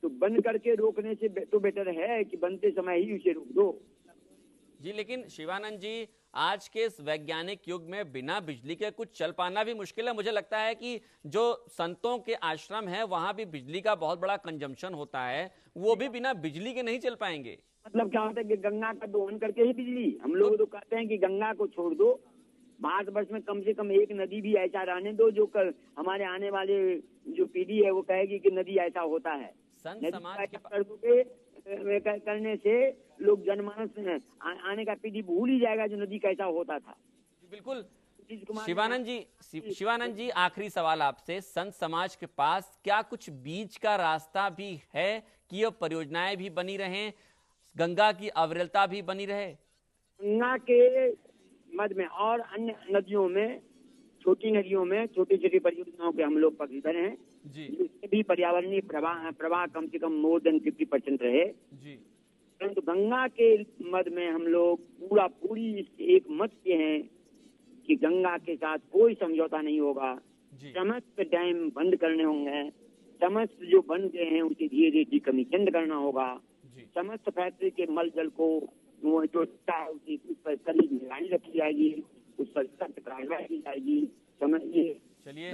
तो बंद करके रोकने से तो बेटर है कि बनते समय ही उसे रोक दो। जी, लेकिन शिवानंद जी, आज के इस वैज्ञानिक युग में बिना बिजली के कुछ चल पाना भी मुश्किल है। मुझे लगता है कि जो संतों के आश्रम है वहां भी बिजली का बहुत बड़ा कंजम्पशन होता है, वो भी बिना बिजली के नहीं चल पाएंगे। मतलब क्या होता है कि गंगा का दोहन करके ही बिजली, हम लोग तो कहते हैं कि गंगा को छोड़ दो, भारतवर्ष में कम से कम एक नदी भी ऐसा रहने दो जो हमारे आने वाले जो पीढ़ी है वो कहेगी कि नदी ऐसा होता है। संत नदी समाज ऐसा के कर दोगे करने से लोग जनमानस आने का पीढ़ी भूल ही जाएगा जो नदी कैसा होता था। बिल्कुल। शिवानंद जी, आखिरी सवाल आपसे, संत समाज के पास क्या कुछ बीच का रास्ता भी है कि ये परियोजनाएं भी बनी रहें, गंगा की अविरलता भी बनी रहे? गंगा के मध्य में और अन्य नदियों में, छोटी नदियों में छोटी छोटी परियोजनाओं के हम लोग पक्षधर हैं जी, जिससे भी पर्यावरणीय प्रवाह कम से कम मोर देन 50% रहे जी। परंतु गंगा के मध्य में हम लोग पूरी एक मत के हैं कि गंगा के साथ कोई समझौता नहीं होगा। समस्त डैम बंद करने होंगे, समस्त जो बन गए हैं उसे धीरे धीरे डिकमीशन करना होगा, समस्त फैक्ट्री के मल जल को वो जो उस पर कड़ी निगरानी रखी जाएगी, उस पर सख्त कार्रवाई की जाएगी। समझिए। चलिए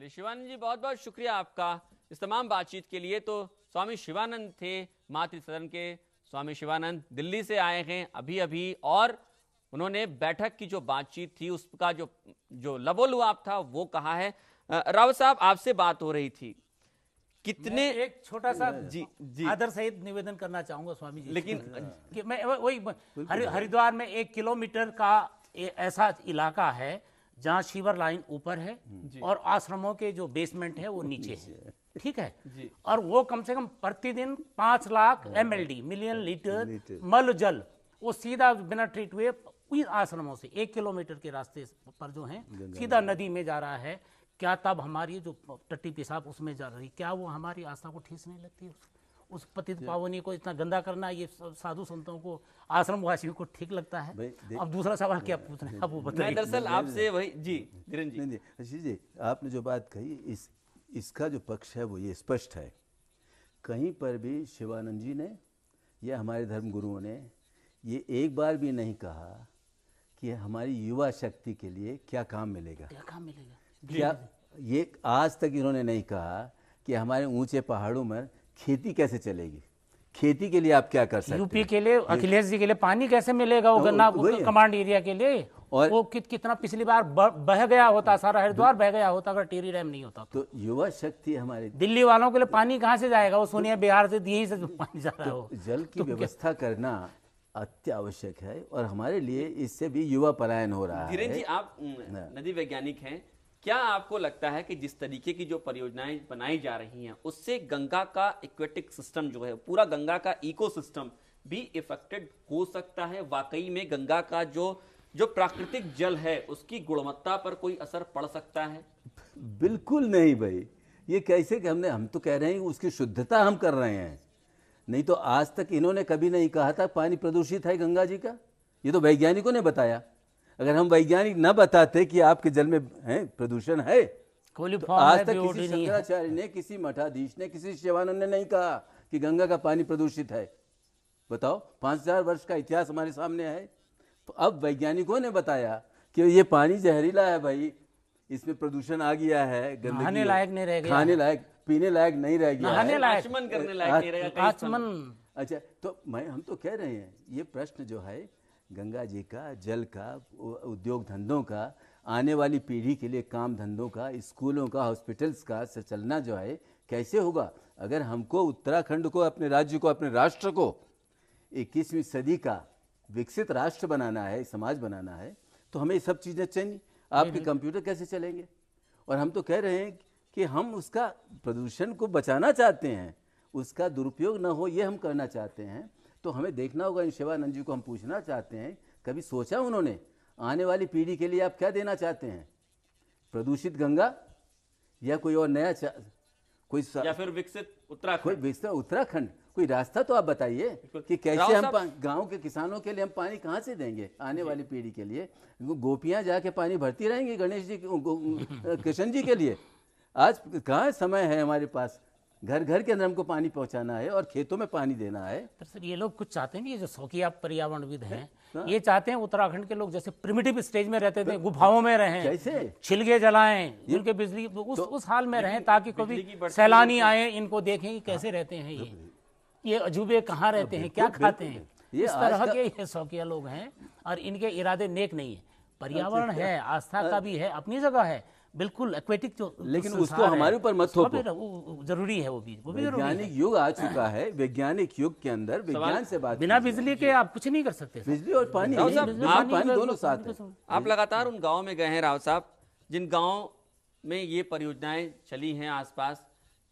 शिवानंद जी, बहुत बहुत शुक्रिया आपका इस तमाम बातचीत के लिए। तो स्वामी शिवानंद थे, मातृ सदन के स्वामी शिवानंद, दिल्ली से आए हैं अभी अभी, और उन्होंने बैठक की जो बातचीत थी उसका जो लबोलुआब था वो कहा है। राव साहब, आपसे बात हो रही थी, कितने एक छोटा सा जी आदर सहित निवेदन करना चाहूंगा स्वामी जी, लेकिन कि मैं वही हरिद्वार में 1 किलोमीटर का ऐसा इलाका है जहां सीवर लाइन ऊपर है और आश्रमों के जो बेसमेंट है वो नीचे है, ठीक है जी। और वो कम से कम प्रतिदिन 5 लाख MLD मिलियन लीटर मल जल वो सीधा बिना ट्रीट हुए आश्रमों से 1 किलोमीटर के रास्ते पर जो है सीधा नदी में जा रहा है। क्या तब हमारी जो टट्टी पेशाब उसमें जा रही, क्या वो हमारी आस्था को ठेस नहीं लगती? उस पतित पावनी को इतना गंदा करना ये साधु संतों को, आश्रम वासियों को ठीक लगता है? अब दूसरा सवाल क्या पूछ रहे हैं आप वो बताइए। दरअसल आपसे वही जी धीरेन जी, नहीं आशीष जी, आपने जो बात कही इसका जो पक्ष है वो ये स्पष्ट है। कहीं पर भी शिवानंद जी ने या हमारे धर्म गुरुओं ने ये एक बार भी नहीं कहा कि हमारी युवा शक्ति के लिए क्या काम मिलेगा, क्या ये आज तक इन्होंने नहीं कहा कि हमारे ऊंचे पहाड़ों में खेती कैसे चलेगी, खेती के लिए आप क्या कर सकते हैं। यूपी के लिए अखिलेश जी के लिए पानी कैसे मिलेगा, वो गन्ना कमांड एरिया के लिए, और वो कितना पिछली बार बह गया होता, सारा हरिद्वार बह गया होता अगर टेरी डैम नहीं होता तो युवा शक्ति हमारे दिल्ली वालों के लिए पानी कहाँ से जाएगा? वो सुनिए बिहार से यही से पानी जा रहा हो। जल की व्यवस्था करना अत्यावश्यक है और हमारे लिए इससे भी युवा पलायन हो रहा है। धीरेन जी, आप नदी वैज्ञानिक हैं, क्या आपको लगता है कि जिस तरीके की जो परियोजनाएं बनाई जा रही हैं उससे गंगा का एक्वेटिक सिस्टम जो है, पूरा गंगा का इकोसिस्टम भी इफेक्टेड हो सकता है? वाकई में गंगा का जो प्राकृतिक जल है उसकी गुणवत्ता पर कोई असर पड़ सकता है? बिल्कुल नहीं भाई, ये कैसे कि हम तो कह रहे हैं उसकी शुद्धता हम कर रहे हैं, नहीं तो आज तक इन्होंने कभी नहीं कहा था पानी प्रदूषित है गंगा जी का। ये तो वैज्ञानिकों ने बताया। अगर हम वैज्ञानिक न बताते कि आपके जल में है प्रदूषण है तो आज तक किसी शंकराचार्य ने, किसी मठाधीश ने, किसी शिवानंद ने नहीं कहा कि गंगा का पानी प्रदूषित है। बताओ, 5000 वर्ष का इतिहास हमारे सामने है। तो अब वैज्ञानिकों ने बताया कि ये पानी जहरीला है भाई, इसमें प्रदूषण आ गया है, गंदगी, खाने लायक नहीं रह गया, खाने लायक पीने लायक नहीं रह गया, नहाने लायक, आचमन करने लायक नहीं रहेगा, आचमन। अच्छा, तो हम तो कह रहे हैं ये प्रश्न जो है गंगा जी का, जल का, उद्योग धंधों का, आने वाली पीढ़ी के लिए काम धंधों का, स्कूलों का, हॉस्पिटल्स का चलना जो है कैसे होगा? अगर हमको उत्तराखंड को, अपने राज्य को, अपने राष्ट्र को 21वीं सदी का विकसित राष्ट्र बनाना है, समाज बनाना है, तो हमें सब चीज़ें चाहिए। आपके कंप्यूटर कैसे चलेंगे? और हम तो कह रहे हैं कि हम उसका प्रदूषण को बचाना चाहते हैं, उसका दुरुपयोग न हो ये हम करना चाहते हैं। तो हमें देखना होगा, इन शिवानंद जी को हम पूछना चाहते हैं, कभी सोचा उन्होंने आने वाली पीढ़ी के लिए आप क्या देना चाहते हैं? प्रदूषित गंगा या कोई और नया कोई या फिर विकसित उत्तराखंड? कोई विकसित उत्तराखंड, कोई रास्ता तो आप बताइए कि कैसे हम गांव के किसानों के लिए हम पानी कहाँ से देंगे आने वाली पीढ़ी के लिए? गोपियां जाके पानी भरती रहेंगी गणेश जी कृष्ण जी के लिए? आज कहाँ समय है हमारे पास घर घर के अंदर हमको पानी पहुंचाना है और खेतों में पानी देना है। सर ये लोग कुछ चाहते हैं, ये जो शौकिया पर्यावरणविद हैं ये चाहते हैं उत्तराखंड के लोग जैसे प्रिमिटिव स्टेज में रहते थे, गुफाओं में रहें, कैसे छिलके जलाएं, उनके बिजली उस हाल में रहें ताकि कभी सैलानी आए इनको देखें कि कैसे रहते हैं ये अजूबे कहाँ रहते हैं, क्या खाते हैं। इस तरह के ये शौकिया लोग हैं और इनके इरादे नेक नहीं है। पर्यावरण है, आस्था का भी है, अपनी जगह है, बिल्कुल एक्वेटिक जो, लेकिन उसको हमारे ऊपर मत थोपो। जरूरी है वो भी वैज्ञानिक युग आ चुका है, वैज्ञानिक युग के अंदर विज्ञान से बात, बिना बिजली के आप कुछ नहीं कर सकते। बिजली और पानी, पानी दोनों साथ है। आप लगातार उन गाँव में गए हैं राव साहब, जिन गाँव में ये परियोजनाएं चली हैं आसपास,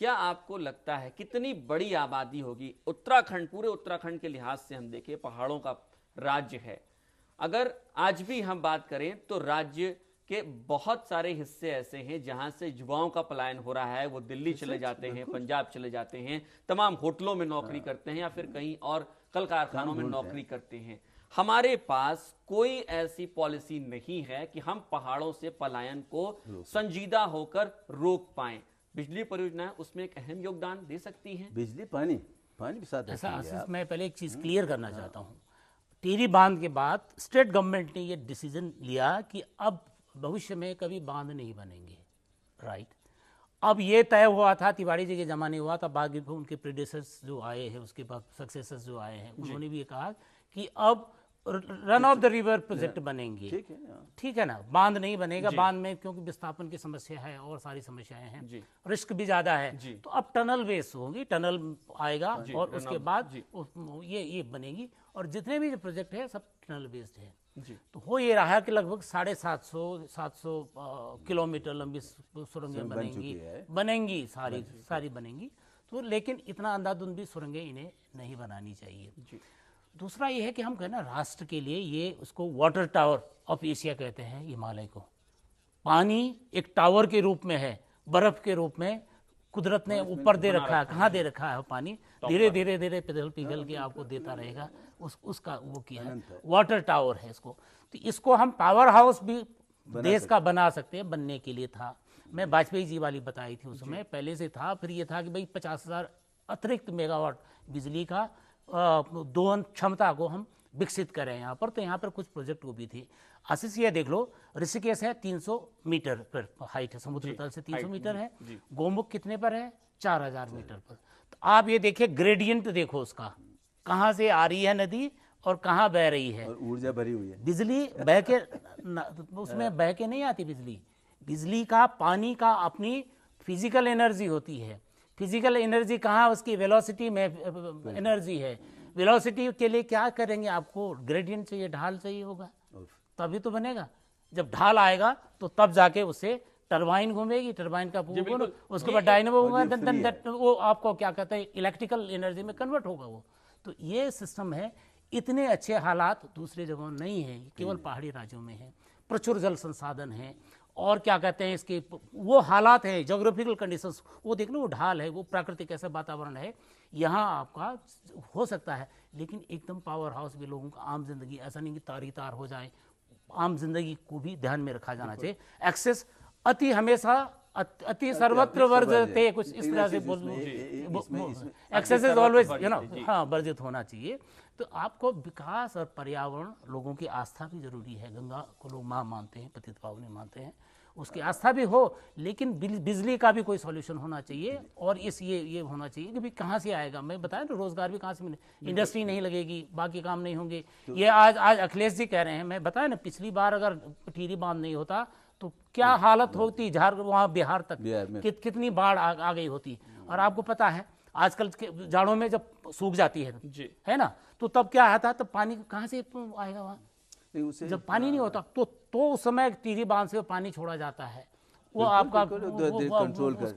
क्या आपको लगता है कितनी बड़ी आबादी होगी? उत्तराखंड, पूरे उत्तराखंड के लिहाज से हम देखें पहाड़ों का राज्य है, अगर आज भी हम बात करें तो राज्य के बहुत सारे हिस्से ऐसे हैं जहां से युवाओं का पलायन हो रहा है। वो दिल्ली चले जाते हैं, पंजाब चले जाते हैं, तमाम होटलों में नौकरी करते हैं या फिर कहीं और कल कारखानों में नौकरी करते हैं। हमारे पास कोई ऐसी पॉलिसी नहीं है कि हम पहाड़ों से पलायन को संजीदा होकर रोक पाएं। बिजली परियोजनाएं उसमें एक अहम योगदान दे सकती हैं। बिजली पानी भी साथ है। ऐसा मैं पहले एक चीज क्लियर करना चाहता हूँ। टिहरी बांध के बाद स्टेट गवर्नमेंट ने ये डिसीजन लिया कि अब भविष्य में कभी बांध नहीं बनेंगे, राइट। अब ये तय हुआ था, तिवारी जी के ज़माने हुआ था, बाद में उनके प्रेडेसर्स जो आए हैं, उसके बाद सक्सेसर्स जो आए हैं, उन्होंने भी ये कहा कि अब run of the river project बनेंगे। ठीक है ना, बांध नहीं बनेगा। बांध में क्योंकि विस्थापन की समस्या है और सारी समस्याएं हैं, रिस्क भी ज़्यादा है, तो अब टनल बेस होगी, टनल आएगा और उसके बाद ये बनेगी। और जितने भी जो प्रोजेक्ट है सब टनल बेस्ड है। तो हो ये रहा है कि लगभग 750 किलोमीटर लंबी सुरंगें बनेंगी, सारी बनेंगी। तो लेकिन इतना अंधाधुंध भी सुरंगें इन्हें नहीं बनानी चाहिए। दूसरा ये है कि हम कहना राष्ट्र के लिए ये उसको वाटर टावर ऑफ एशिया कहते हैं हिमालय को। पानी एक टावर के रूप में है, बर्फ के रूप में कुदरत ने ऊपर दे रखा है। कहाँ दे रखा है? पानी धीरे धीरे धीरे पिघल के आपको देता रहेगा, उसका वो किया है, वाटर टावर है इसको। तो इसको हम पावर हाउस भी देश का बना सकते हैं, बनने के लिए था। मैं वाजपेयी जी वाली बताई थी उस समय, पहले से था। फिर ये था कि भाई 50,000 अतिरिक्त मेगावाट बिजली का दोहन क्षमता को हम विकसित करें यहाँ पर। तो यहाँ पर कुछ प्रोजेक्ट वो भी थे। आशीष ये देख लो, ऋषिकेश है 300 मीटर पर हाइट है, समुद्र तल से 300 मीटर है। गोमुख कितने पर है? 4000 मीटर पर। तो आप ये देखिए ग्रेडियंट देखो उसका, कहाँ से आ रही है नदी और कहाँ बह रही है। ऊर्जा भरी हुई है। बिजली बह के उसमें बह के नहीं आती बिजली का, पानी का अपनी फिजिकल एनर्जी होती है। फिजिकल एनर्जी कहाँ? उसकी वेलोसिटी में एनर्जी है। वेलोसिटी के लिए क्या करेंगे? आपको ग्रेडियंट चाहिए, ढाल चाहिए होगा, तभी तो बनेगा। जब ढाल आएगा तो तब जाके उससे टरबाइन घूमेगी, टरबाइन का उसके बाद डायनेमो होगा, वो आपको क्या कहते हैं इलेक्ट्रिकल एनर्जी में कन्वर्ट होगा वो। तो ये सिस्टम है। इतने अच्छे हालात दूसरे जगहों नहीं है, केवल पहाड़ी राज्यों में है। प्रचुर जल संसाधन है और क्या कहते हैं इसके वो हालात हैं, जोग्राफिकल कंडीशंस वो देख लो, वो ढाल है, वो प्राकृतिक ऐसा वातावरण है, यहाँ आपका हो सकता है। लेकिन एकदम पावर हाउस भी लोगों का आम जिंदगी ऐसा नहीं कि तारी तार हो जाए, आम जिंदगी को भी ध्यान में रखा जाना चाहिए। एक्सेस अति हमेशा अति सर्वत्र वर्जते, कुछ इस तरह से बोल, एक्सेस इज ऑलवेज हाँ वर्जित होना चाहिए। तो आपको विकास और पर्यावरण, लोगों की आस्था भी जरूरी है। गंगा को लोग माँ मानते हैं, पतित पावनी मानते हैं, उसकी आस्था भी हो, लेकिन बिजली का भी कोई सॉल्यूशन होना चाहिए। और ये होना चाहिए कि भाई कहाँ से आएगा। मैं बताया तो रोजगार भी कहाँ से मिले, इंडस्ट्री नहीं लगेगी, बाकी काम नहीं होंगे। ये आज अखिलेश जी कह रहे हैं, मैं बताया ना पिछली बार अगर टिहरी बांध नहीं होता तो क्या हालत होती, वहाँ बिहार तक कितनी बाढ़ आ गई होती। और आपको पता है आजकल के जाड़ों में जब सूख जाती है ना, तो तब क्या आता, तब पानी कहाँ से आएगा वहाँ? जब पानी नहीं होता तो उस समय टिहरी बांध से पानी छोड़ा जाता है। वो आपका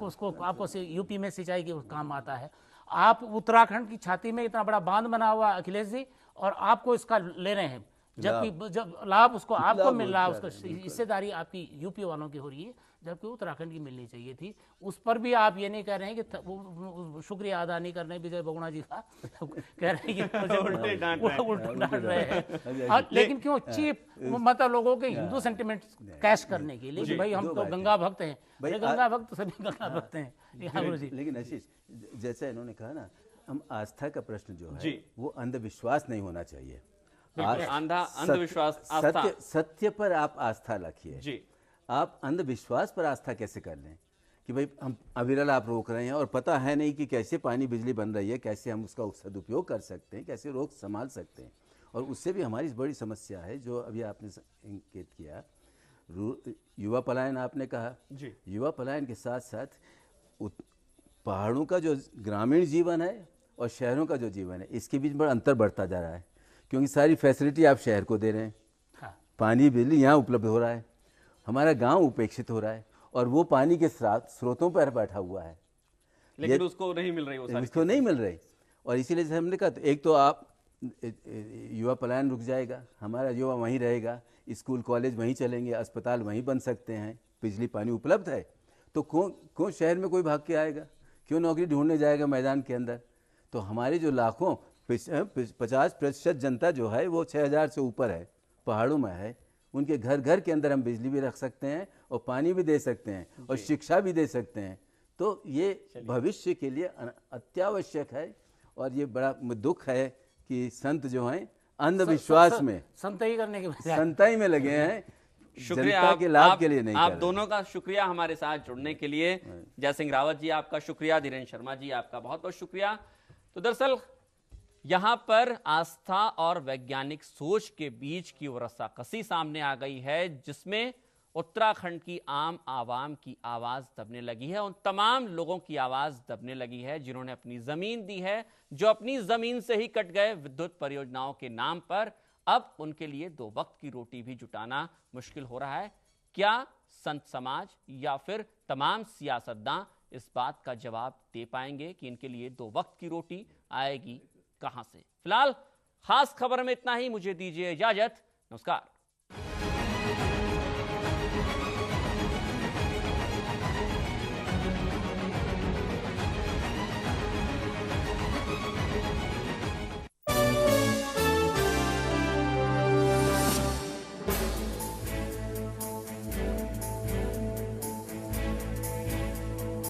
उसको आपको यूपी में सिंचाई के काम आता है। आप उत्तराखंड की छाती में इतना बड़ा बांध बना हुआ अखिलेश जी, और आपको इसका ले रहे हैं जबकि जब लाभ उसको आपको लाभ मिल रहा है, होता उसका है, हिस्सेदारी आपकी यूपी वालों की हो रही है, जबकि उत्तराखंड की मिलनी चाहिए थी। उस पर भी आप ये नहीं कह रहे हैं कि वो शुक्रिया अदा नहीं कर रहे विजय बहुगुणा जी का, कह रहे हैं कि उल्टे डांट रहे हैं। लेकिन क्यों चीप, मतलब लोगों के हिंदू सेंटिमेंट कैश करने के लिए कि भाई हम तो गंगा भक्त हैं, भाई गंगा भक्त सभी गंगा भक्त हैं। लेकिन आशीष, जैसा इन्होंने कहा ना, हम आस्था का प्रश्न जो है वो अंधविश्वास नहीं होना चाहिए। अंधविश्वास, आस्था, सत्य पर आप आस्था रखिए जी। आप अंधविश्वास पर आस्था कैसे कर लें कि भाई हम अविरल आप रोक रहे हैं और पता है नहीं कि कैसे पानी बिजली बन रही है, कैसे हम उसका सदुपयोग कर सकते हैं, कैसे रोक संभाल सकते हैं। और उससे भी हमारी बड़ी समस्या है जो अभी आपने इंगित किया, युवा पलायन आपने कहा जी। युवा पलायन के साथ साथ पहाड़ों का जो ग्रामीण जीवन है और शहरों का जो जीवन है, इसके बीच बड़ा अंतर बढ़ता जा रहा है, क्योंकि सारी फैसिलिटी आप शहर को दे रहे हैं। हाँ। पानी बिजली यहाँ उपलब्ध हो रहा है, हमारा गांव उपेक्षित हो रहा है और वो पानी के स्रोतों पर बैठा हुआ है, लेकिन उसको नहीं मिल रही, उसको नहीं मिल रही। और इसीलिए हमने कहा, तो एक तो आप युवा पलायन रुक जाएगा, हमारा युवा वहीं रहेगा, स्कूल कॉलेज वहीं चलेंगे, अस्पताल वहीं बन सकते हैं, बिजली पानी उपलब्ध है, तो कौन शहर में कोई भाग के आएगा, क्यों नौकरी ढूंढने जाएगा मैदान के अंदर। तो हमारे जो लाखों 50% जनता जो है वो 6000 से ऊपर है, पहाड़ों में है, उनके घर घर के अंदर हम बिजली भी रख सकते हैं और पानी भी दे सकते हैं और शिक्षा भी दे सकते हैं। तो ये भविष्य के लिए अत्यावश्यक है। और ये बड़ा दुख है कि संत जो हैं अंधविश्वास में संतई करने के संतई में लगे हैं, शुक्रिया जनता के लाभ के लिए नहीं। आप दोनों का शुक्रिया हमारे साथ जुड़ने के लिए। जय सिंह रावत जी आपका शुक्रिया, धीरेन्द्र शर्मा जी आपका बहुत बहुत शुक्रिया। तो दरअसल यहां पर आस्था और वैज्ञानिक सोच के बीच की वो रस्साकसी सामने आ गई है, जिसमें उत्तराखंड की आम आवाम की आवाज दबने लगी है, उन तमाम लोगों की आवाज दबने लगी है जिन्होंने अपनी जमीन दी है, जो अपनी जमीन से ही कट गए विद्युत परियोजनाओं के नाम पर। अब उनके लिए 2 वक्त की रोटी भी जुटाना मुश्किल हो रहा है। क्या संत समाज या फिर तमाम सियासतदान इस बात का जवाब दे पाएंगे कि इनके लिए 2 वक्त की रोटी आएगी कहां से? फिलहाल खास खबर में इतना ही, मुझे दीजिए इजाजत, नमस्कार।